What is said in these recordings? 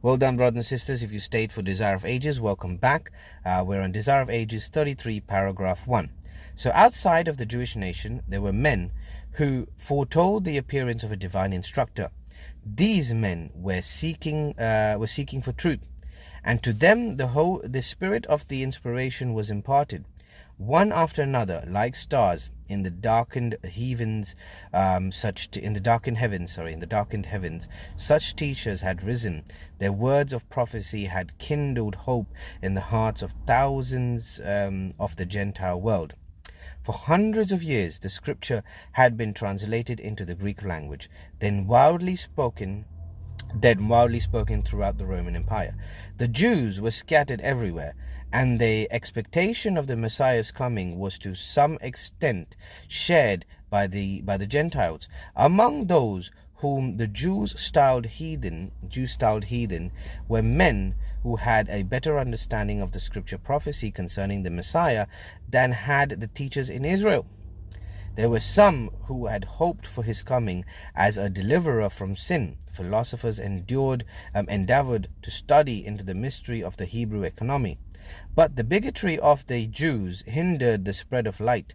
Well done, brothers and sisters. If you stayed for Desire of Ages, welcome back. We're on Desire of Ages 33, paragraph 1. So outside of the Jewish nation, there were men who foretold the appearance of a divine instructor. These men were seeking for truth, and to them the spirit of the inspiration was imparted. One after another, like stars in the darkened heavens, in the darkened heavens, such teachers had risen. Their words of prophecy had kindled hope in the hearts of thousands of the Gentile world. For hundreds of years, the scripture had been translated into the Greek language, then wildly spoken throughout the Roman Empire. The Jews were scattered everywhere, and the expectation of the Messiah's coming was to some extent shared by the Gentiles. Among those whom the Jews styled heathen, were men who had a better understanding of the scripture prophecy concerning the Messiah than had the teachers in Israel. There were some who had hoped for his coming as a deliverer from sin. Philosophers endeavored to study into the mystery of the Hebrew economy. But the bigotry of the Jews hindered the spread of light.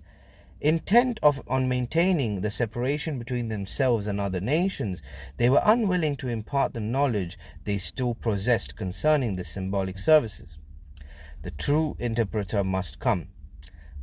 Intent on maintaining the separation between themselves and other nations, they were unwilling to impart the knowledge they still possessed concerning the symbolic services. The true interpreter must come.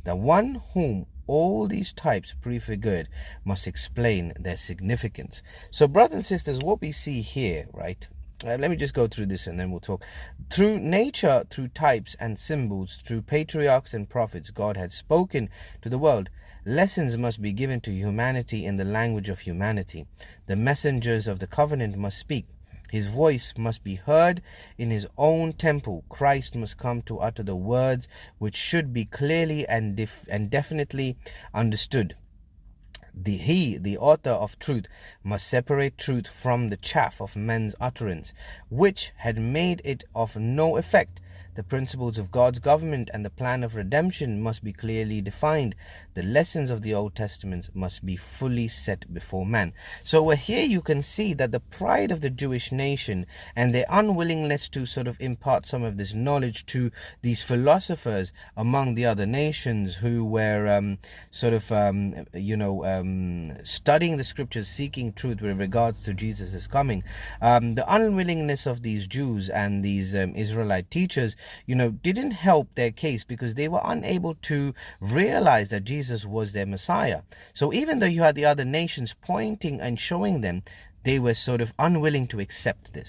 The one whom all these types prefigured must explain their significance. So, brothers and sisters, what we see here, right? Let me just go through this and then we'll talk. Through nature, through types and symbols, through patriarchs and prophets, God had spoken to the world. Lessons must be given to humanity in the language of humanity. The messengers of the covenant must speak. His voice must be heard in his own temple. Christ must come to utter the words which should be clearly and definitely understood. The author of truth, must separate truth from the chaff of men's utterance, which had made it of no effect. The principles of God's government and the plan of redemption must be clearly defined. The lessons of the Old Testament must be fully set before man. So here you can see that the pride of the Jewish nation and their unwillingness to sort of impart some of this knowledge to these philosophers among the other nations who were studying the scriptures, seeking truth with regards to Jesus' coming. The unwillingness of these Jews and these Israelite teachers, didn't help their case, because they were unable to realize that Jesus was their Messiah. So even though you had the other nations pointing and showing them, they were sort of unwilling to accept this.